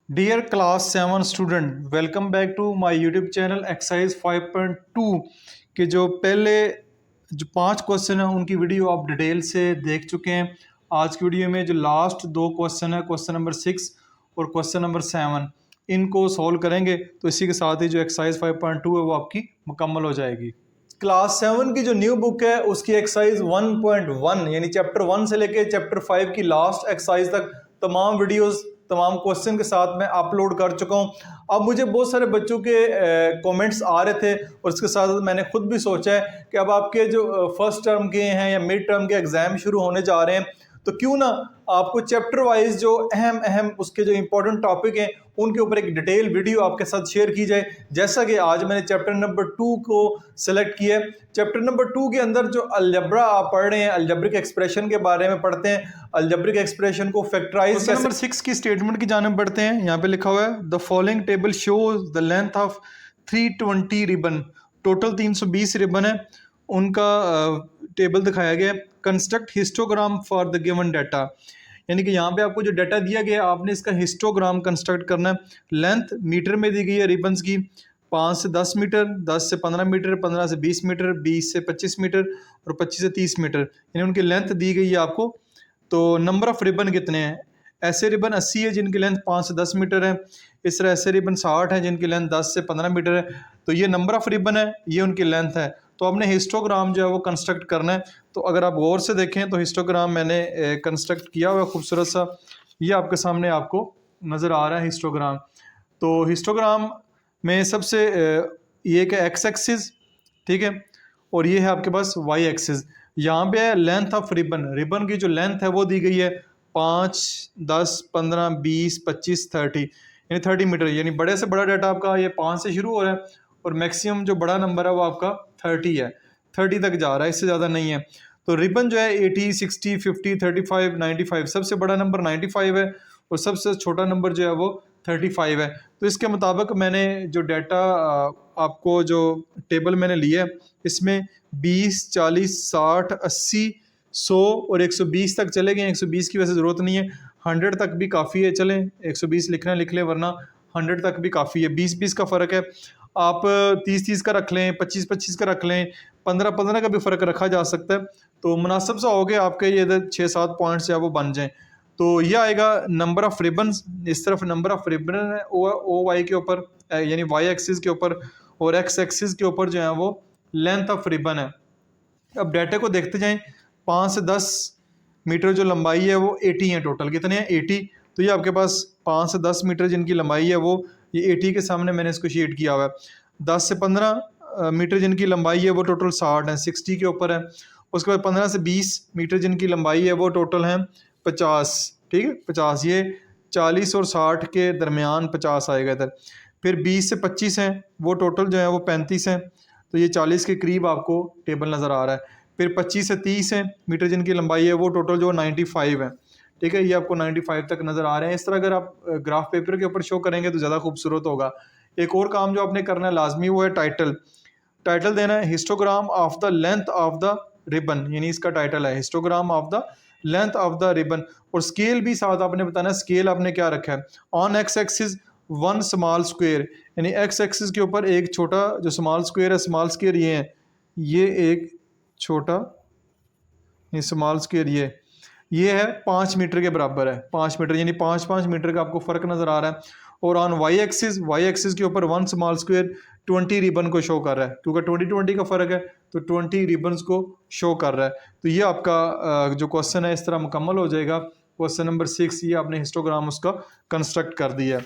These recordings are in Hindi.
Dear class 7 student, welcome back to my YouTube channel exercise 5.2 के जो पहले जो 5 क्वेश्चन हैं उनकी वीडियो आप डिटेल से देख चुके हैं। आज की वीडियो में जो लास्ट 2 क्वेश्चन है, क्वेश्चन नंबर 6 और क्वेश्चन नंबर 7, इनको सॉल्व करेंगे तो इसी के साथ ही जो एक्सरसाइज 5.2 है वो आपकी मुकम्मल हो जाएगी। क्लास 7 की जो न्यू बुक है उसकी एक्सरसाइज 1.1 यानी चैप्टर 1 से लेके चैप्टर 5 की लास्ट एक्सरसाइज तक तमाम वीडियोस तमाम क्वेश्चन के साथ मैं अपलोड कर चुका हूं। अब मुझे बहुत सारे बच्चों के कमेंट्स आ रहे थे और इसके साथ मैंने खुद भी सोचा है कि अब आपके जो फर्स्ट टर्म के हैं या मिड टर्म के एग्जाम शुरू होने जा रहे हैं तो क्यों ना आपको चैप्टर वाइज जो अहम अहम उसके जो इंपॉर्टेंट टॉपिक हैं उनके ऊपर एक डिटेल वीडियो आपके साथ शेयर की जाए। जैसा कि आज मैंने चैप्टर नंबर 2 को सिलेक्ट किया है। चैप्टर नंबर 2 के अंदर जो अलजब्रा आप पढ़ रहे हैं, अलजब्रिक एक्सप्रेशन के बारे में पढ़ते हैं, अलजब्रिक एक्सप्रेशन को फैक्टराइज कैसे। नंबर 6 की स्टेटमेंट की जानिब बढ़ते हैं। यहाँ पे लिखा हुआ है the following table shows the length of 320 ribbon. Total 320 ribbon है, उनका टेबल दिखाया गया है। Construct histogram for the given data, यानी कि यहाँ पे आपको जो डाटा दिया गया है आपने इसका हिस्टोग्राम कंस्ट्रक्ट करना है। लेंथ मीटर में दी गई है रिबन्स की 5 से 10 मीटर, 10 से 15 मीटर, 15 से 20 मीटर, 20 से 25 मीटर और 25 से 30 मीटर, यानी उनकी लेंथ दी गई है आपको। तो नंबर ऑफ रिबन कितने हैं? ऐसे रिबन 80 है जिनकी लेंथ 5 से 10 मीटर है। इस तरह ऐसे रिबन 60 है जिनकी लेंथ 10 से 15 मीटर है। तो ये नंबर ऑफ रिबन है, ये उनकी लेंथ है। तो आपने हिस्टोग्राम जो है वो कंस्ट्रक्ट करना है। तो अगर आप गौर से देखें तो हिस्टोग्राम मैंने कंस्ट्रक्ट किया हुआ खूबसूरत सा, ये आपके सामने आपको नज़र आ रहा है हिस्टोग्राम। तो हिस्टोग्राम में सबसे ये एक एक्स एक्सिस, ठीक है, और ये है आपके पास वाई एक्सिस। यहाँ पे है लेंथ ऑफ रिबन, रिबन की जो लेंथ है वो दी गई है 5, 10, 15, 20, 25, 30, यानी 30 मीटर। यानी बड़े से बड़ा डाटा आपका ये 5 से शुरू हो रहा है और मैक्सिमम जो बड़ा नंबर है वो आपका 30 है, 30 तक जा रहा है, इससे ज़्यादा नहीं है। तो रिबन जो है 80, 60, 50, 35, 95, सबसे बड़ा नंबर 95 है और सबसे छोटा नंबर जो है वो 35 है। तो इसके मुताबिक मैंने जो डाटा आपको जो टेबल मैंने लिया है इसमें 20, 40, 60, 80, 100 और 120 तक चले गए। 120 की वैसे ज़रूरत नहीं है, 100 तक भी काफ़ी है। चलें 120 लिखना लिख लें, वरना 100 तक भी काफ़ी है। 20-20 का फ़र्क है, आप 30-30 का रख लें, 25-25 का रख लें, 15-15 का भी फ़र्क रखा जा सकता है। तो मुनासिब सा हो गया आपके ये इधर 6-7 पॉइंट्स जो है वो बन जाएँ। तो ये आएगा नंबर ऑफ़ रिबन्स, इस तरफ नंबर ऑफ़ रिबन है ओ वाई के ऊपर, यानी वाई एक्सिस के ऊपर, और एक्स एक्सिस के ऊपर जो है वो लेंथ ऑफ रिबन है। अब डाटा को देखते जाएं। 5 से 10 मीटर जो लंबाई है वो 80 है। टोटल कितने हैं? 80। तो ये आपके पास 5 से 10 मीटर जिनकी लंबाई है वो ये 80 के सामने मैंने इसको शेड किया हुआ है। 10 से 15 मीटर जिनकी लंबाई है वो टोटल 60 है, 60 के ऊपर है। उसके बाद 15 से 20 मीटर जिनकी लंबाई है वो टोटल है 50, ठीक है, 50। ये 40 और 60 के दरमियान 50 आएगा इधर। फिर 20 से 25 हैं, वो टोटल जो है वो 35 हैं। तो ये 40 के करीब आपको टेबल नज़र आ रहा है। फिर 25 से 30 है मीटर जिनकी लंबाई है वो टोटल जो 95 है, ठीक है, ये आपको 95 तक नज़र आ रहे हैं। इस तरह अगर आप ग्राफ पेपर के ऊपर शो करेंगे तो ज़्यादा खूबसूरत होगा। एक और काम जो आपने करना है लाजमी, वो है टाइटल। टाइटल देना है histogram of the length of the ribbon, यानी इसका टाइटल है histogram of the length of the ribbon. और स्केल भी साथ आपने बताना है, स्केल आपने क्या रखा है। On x axis 1 small square, यानी एक्स एक्सिस के ऊपर एक छोटा जो स्मॉल स्क्वेयर है, स्मॉल स्क्वेयर ये है, ये एक छोटा ये स्मॉल स्क्वेयर ये है 5 मीटर के बराबर है। 5 मीटर यानी 5-5 मीटर का आपको फ़र्क नज़र आ रहा है। और ऑन वाई एक्सिस के ऊपर 1 स्मॉल स्क्वेयर 20 रिबन को शो कर रहा है, क्योंकि 20-20 का फ़र्क है तो 20 रिबन्स को शो कर रहा है। तो ये आपका जो क्वेश्चन है इस तरह मुकम्मल हो जाएगा। क्वेश्चन नंबर 6 ये आपने हिस्टोग्राम उसका कंस्ट्रक्ट कर दिया है।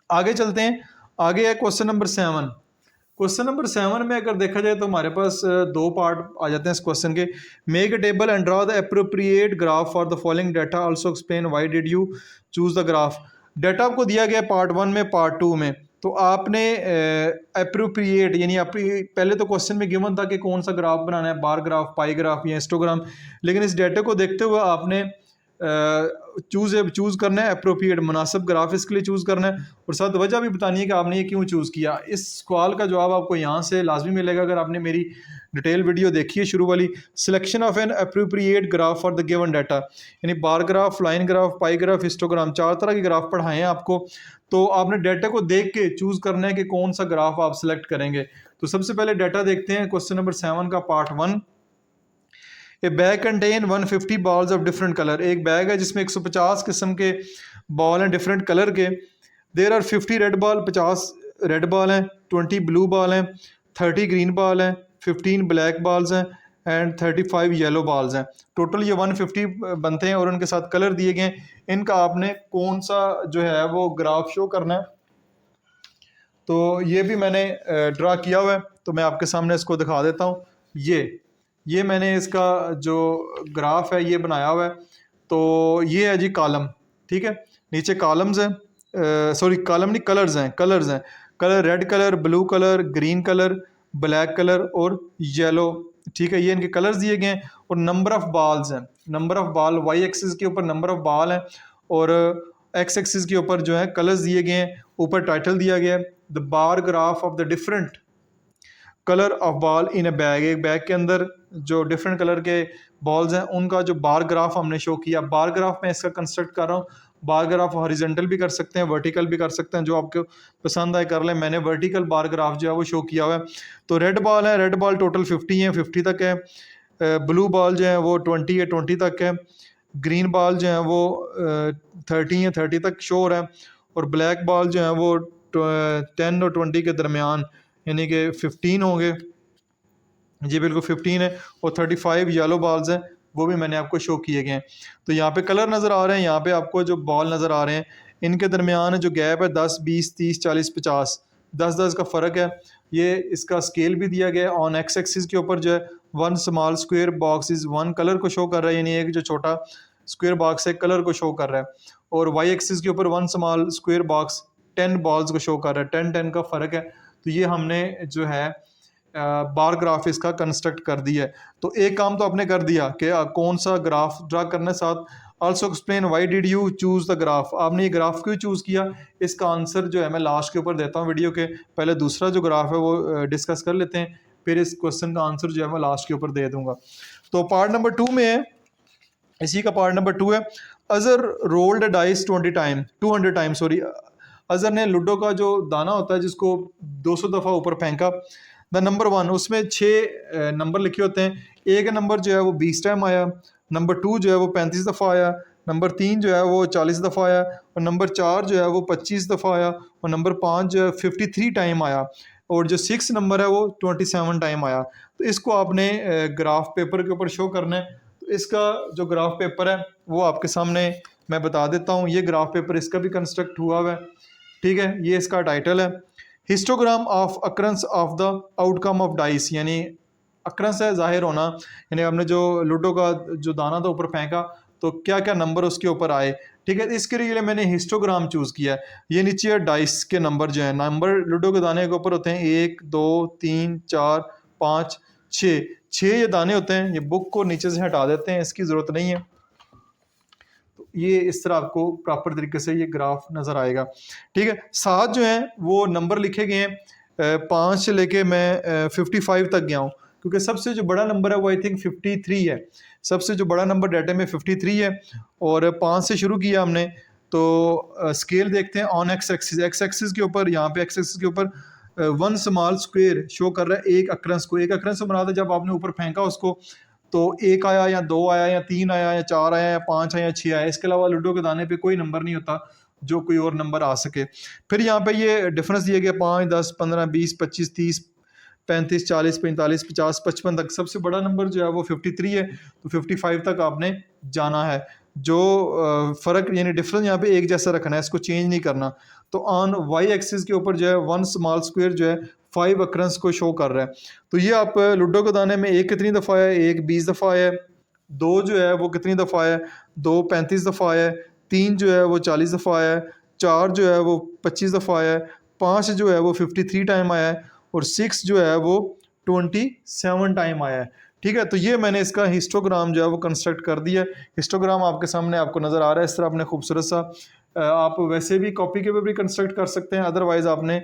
आगे चलते हैं, आगे है क्वेश्चन नंबर 7। क्वेश्चन नंबर 7 में अगर देखा जाए तो हमारे पास दो पार्ट आ जाते हैं इस क्वेश्चन के। Make a table and draw the appropriate graph for the following data, also explain why did you choose the graph. Data आपको दिया गया पार्ट 1 में, पार्ट 2 में। तो आपने एप्रोप्रिएट यानी अपनी पहले तो क्वेश्चन में गिवन था कि कौन सा ग्राफ बनाना है, बार ग्राफ, पाई ग्राफ या हिस्टोग्राम। लेकिन इस डाटा को देखते हुए आपने चूज़ करना है, अप्रोप्रिएट मुनासिब ग्राफ इसके लिए चूज़ करना है, और साथ वजह भी बतानी है कि आपने ये क्यों चूज़ किया। इस सवाल का जवाब आपको यहाँ से लाजमी मिलेगा अगर आपने मेरी डिटेल वीडियो देखी है शुरू वाली। Selection of an appropriate graph for the given data, यानी बार ग्राफ, लाइन ग्राफ, पाई ग्राफ, हिस्टोग्राम, 4 तरह के ग्राफ पढ़ाए हैं आपको। तो आपने डाटा को देख के चूज़ करना है कि कौन सा ग्राफ आप सिलेक्ट करेंगे। तो सबसे पहले डाटा देखते हैं, क्वेश्चन नंबर 7 का part 1। A bag contain 150 balls of different colour, एक बैग है जिसमें 150 किस्म के बॉल हैं डिफरेंट कलर के। There are 50 red ball, 50 red ball हैं, 20 ब्लू बॉल हैं, 30 ग्रीन बॉल हैं, 15 ब्लैक बॉल्स हैं एंड 35 येलो बॉल्स हैं। टोटल ये 150 बनते हैं और उनके साथ कलर दिए गए हैं। इनका आपने कौन सा जो है वो ग्राफ शो करना है। तो ये भी मैंने ड्रा किया हुआ है, तो मैं आपके सामने इसको दिखा देता हूँ। ये मैंने इसका जो ग्राफ है ये बनाया हुआ है। तो ये है जी कॉलम, ठीक है, नीचे कॉलम्स हैं, सॉरी कॉलम नहीं, कलर्स हैं। Colour red colour, blue colour, green colour, black colour और येलो, ठीक है, ये इनके कलर्स दिए गए हैं। और नंबर ऑफ बॉल्स हैं, number of ball Y axis के ऊपर नंबर ऑफ बॉल हैं और एक्स एक्सिस के ऊपर जो है कलर्स दिए गए हैं। ऊपर टाइटल दिया गया है the bar graph of the different colour of ball in A bag. एक बैग के अंदर जो डिफरेंट कलर के बॉल्स हैं उनका जो बार ग्राफ हमने शो किया। बार ग्राफ मैं इसका कंस्ट्रक्ट कर रहा हूँ। बार ग्राफ हॉरिजेंटल भी कर सकते हैं, वर्टिकल भी कर सकते हैं, जो आपको पसंद आए कर लें। मैंने वर्टिकल बार ग्राफ जो है वो शो किया हुआ है। तो रेड बॉल है, रेड बॉल टोटल 50 है, 50 तक है। ब्लू बॉल जो है वो 20 है, 20 तक है। ग्रीन बॉल जो है वो 30 है, 30 तक शो हो रहा है। और ब्लैक बॉल जो है वो 10 और 20 के दरमियान यानी कि 15 होंगे। जी बिल्कुल 15 है। और 35 येलो बॉल्स हैं, वो भी मैंने आपको शो किए गए हैं। तो यहाँ पे कलर नज़र आ रहे हैं, यहाँ पे आपको जो बॉल नज़र आ रहे हैं इनके दरमियान जो गैप है 10, 20, 30, 40, 50, 10 का फ़र्क है। ये इसका स्केल भी दिया गया है। ऑन एक्स एक्सिस के ऊपर जो है 1 small square box is 1 colour को शो कर रहा है, यानी एक जो छोटा स्क्वेयर बॉक्स है कलर को शो कर रहा है। और वाई एक्सिस के ऊपर 1 स्मॉल स्क्वेयर बॉक्स 10 बॉल्स को शो कर रहा है, 10 का फ़र्क है। तो ये हमने जो है बार ग्राफ इसका कंस्ट्रक्ट कर दिया है। तो एक काम तो आपने कर दिया कि कौन सा ग्राफ ड्रा करने, साथ also explain why did you choose the graph, आपने ये ग्राफ क्यों चूज़ किया। इसका आंसर जो है मैं लास्ट के ऊपर देता हूँ वीडियो के। पहले दूसरा जो ग्राफ है वो डिस्कस कर लेते हैं, फिर इस क्वेश्चन का आंसर जो है मैं लास्ट के ऊपर दे दूंगा। तो पार्ट नंबर 2 में है, इसी का पार्ट नंबर 2 है। Azhar rolled dice 200 time sorry. Azhar ने लूडो का जो दाना होता है जिसको 200 दफ़ा ऊपर फेंका। द नंबर 1, उसमें 6 नंबर लिखे होते हैं। एक नंबर जो है वो 20 टाइम आया, नंबर 2 जो है वो 35 दफ़ा आया, नंबर 3 जो है वो 40 दफ़ा आया, और नंबर 4 जो है वो 25 दफ़ा आया, और नंबर 5 जो है 53 टाइम आया, और जो 6 नंबर है वो 27 टाइम आया। तो इसको आपने ग्राफ पेपर के ऊपर शो करना है। तो इसका जो ग्राफ पेपर है वो आपके सामने मैं बता देता हूँ। ये ग्राफ पेपर इसका भी कंस्ट्रक्ट हुआ हुआ है, ठीक है। ये इसका टाइटल है histogram of अक्रंस of the outcome of dice, यानी अक्रंस है जाहिर होना, यानी हमने जो लूडो का जो दाना था ऊपर फेंका तो क्या क्या नंबर उसके ऊपर आए, ठीक है। इसके लिए मैंने हिस्टोग्राम चूज़ किया है। ये नीचे डाइस के नंबर जो है, नंबर लूडो के दाने के ऊपर होते हैं 1, 2, 3, 4, 5, 6 ये दाने होते हैं। ये बुक को नीचे से हटा देते हैं, इसकी ज़रूरत नहीं है। तो ये इस तरह आपको प्रॉपर तरीके से ये ग्राफ नज़र आएगा, ठीक है। साथ जो है वो नंबर लिखे गए हैं 5 से लेके मैं 55 तक गया हूँ, क्योंकि सबसे जो बड़ा नंबर है वो आई थिंक 53 है। सबसे जो बड़ा नंबर डाटा में 53 है, और 5 से शुरू किया हमने। तो स्केल देखते हैं ऑन एक्स एक्सिस के ऊपर, यहाँ पे एक्स एक्सिस के ऊपर 1 स्मॉल स्क्वेयर शो कर रहा है एक अक्रंस को। एक अक्रंस बना था जब आपने ऊपर फेंका उसको, तो 1 आया या 2 आया या 3 आया या 4 आया या 5 आया या 6 आया। इसके अलावा लूडो के दाने पे कोई नंबर नहीं होता जो कोई और नंबर आ सके। फिर यहाँ पे ये डिफरेंस दिया गया 5, 10, 15, 20, 25, 30, 35, 40, 45, 50, 55 तक। सबसे बड़ा नंबर जो है वो 53 है, तो 55 तक आपने जाना है। जो फ़र्क यानी डिफरेंस यहाँ पे एक जैसा रखना है, इसको चेंज नहीं करना। तो ऑन वाई एक्सिस के ऊपर जो है 1 स्मॉल स्क्वेयर जो है 5 अक्रंस को शो कर रहा है। तो ये आप लूडो के दाने में 1 कितनी दफ़ा है, 1 20 दफ़ा है, 2 जो है वो कितनी दफ़ा है, 2 35 दफ़ा है, 3 जो है वो 40 दफ़ा आया है, 4 जो है वो 25 दफ़ा आया है, 5 जो है वो 53 टाइम आया है, और 6 जो है वो 27 टाइम आया है। ठीक है। तो ये मैंने इसका हिस्टोग्राम जो है वो कंस्ट्रक्ट कर दिया है। हिस्टोग्राम आपके सामने आपको नज़र आ रहा है इस तरह आपने खूबसूरत सा। आप वैसे भी कॉपी के ऊपर भी कंस्ट्रक्ट कर सकते हैं, अदरवाइज़ आपने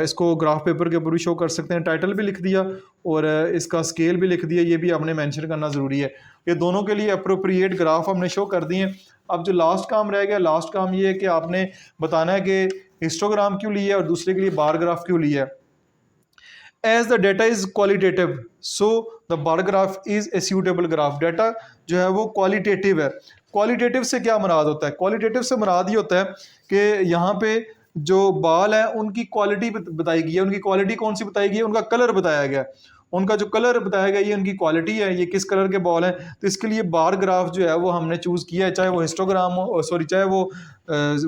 इसको ग्राफ पेपर के ऊपर भी शो कर सकते हैं। टाइटल भी लिख दिया और इसका स्केल भी लिख दिया, ये भी आपने मेंशन करना ज़रूरी है। ये दोनों के लिए अप्रोप्रिएट ग्राफ हमने शो कर दिए। अब जो लास्ट काम रह गया, लास्ट काम ये है कि आपने बताना है कि हिस्टोग्राम क्यों लिया है और दूसरे के लिए बार ग्राफ क्यों लिया है। As the data is qualitative so the bar graph is a suitable graph. Data जो है वो क्वालिटेटिव है। क्वालिटेटिव से क्या मुराद होता है? क्वालिटेटिव से मुराद ये होता है कि यहाँ पे जो बाल है उनकी क्वालिटी बताई गई है। उनकी क्वालिटी कौन सी बताई गई है? उनका कलर बताया गया है। उनका जो कलर बताया गया ये उनकी क्वालिटी है, ये किस कलर के बॉल हैं। तो इसके लिए बार ग्राफ जो है वो हमने चूज़ किया है, चाहे वो हिस्टोग्राम हो, सॉरी चाहे वो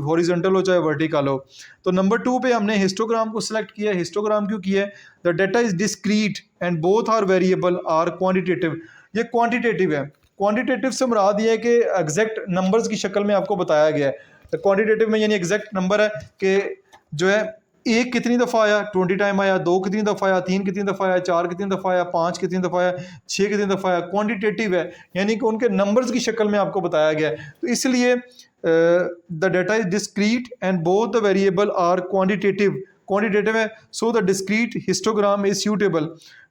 हॉरिजॉन्टल हो चाहे वर्टिकल हो। तो नंबर 2 पे हमने हिस्टोग्राम को सिलेक्ट किया है। हिस्टोग्राम क्यों किया है? The data is discrete and both are variable are quantitative. ये क्वान्टिटेटिव है। क्वान्टिटेटिव से मुराद ये है कि एग्जैक्ट नंबर्स की शक्ल में आपको बताया गया है। क्वान्टिटेटिव में यानी एग्जैक्ट नंबर है कि जो है एक कितनी दफ़ा आया, 20 टाइम आया, 2 कितनी दफ़ा आया, 3 कितनी दफ़ा आया, 4 कितनी दफ़ा आया, 5 कितनी दफ़ा आया, 6 कितनी दफ़ा आया। क्वांटिटेटिव है यानी कि उनके नंबर्स की शक्ल में आपको बताया गया है। तो इसलिए the data is discrete and both the variable are quantitative है, so the discrete histogram is suitable.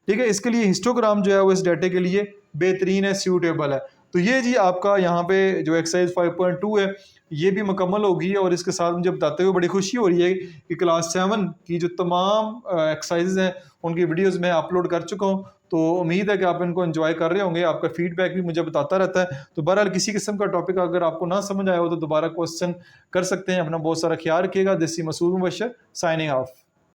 ठीक है, इसके लिए हिस्टोग्राम जो है वो इस डाटे के लिए बेहतरीन है, सूटेबल है। तो ये जी आपका यहाँ पे जो एक्सरसाइज 5.2 है ये भी मुकम्मल होगी। और इसके साथ मुझे बताते हुए बड़ी खुशी हो रही है कि क्लास 7 की जो तमाम एक्सरसाइज हैं उनकी वीडियोस मैं अपलोड कर चुका हूँ। तो उम्मीद है कि आप इनको एंजॉय कर रहे होंगे। आपका फीडबैक भी मुझे बताता रहता है। तो बहरहाल किसी किस्म का टॉपिक अगर आपको ना समझ आया हो तो दोबारा क्वेश्चन कर सकते हैं। अपना बहुत सारा ख्याल रखिएगा। This is Masood Mubashir signing of.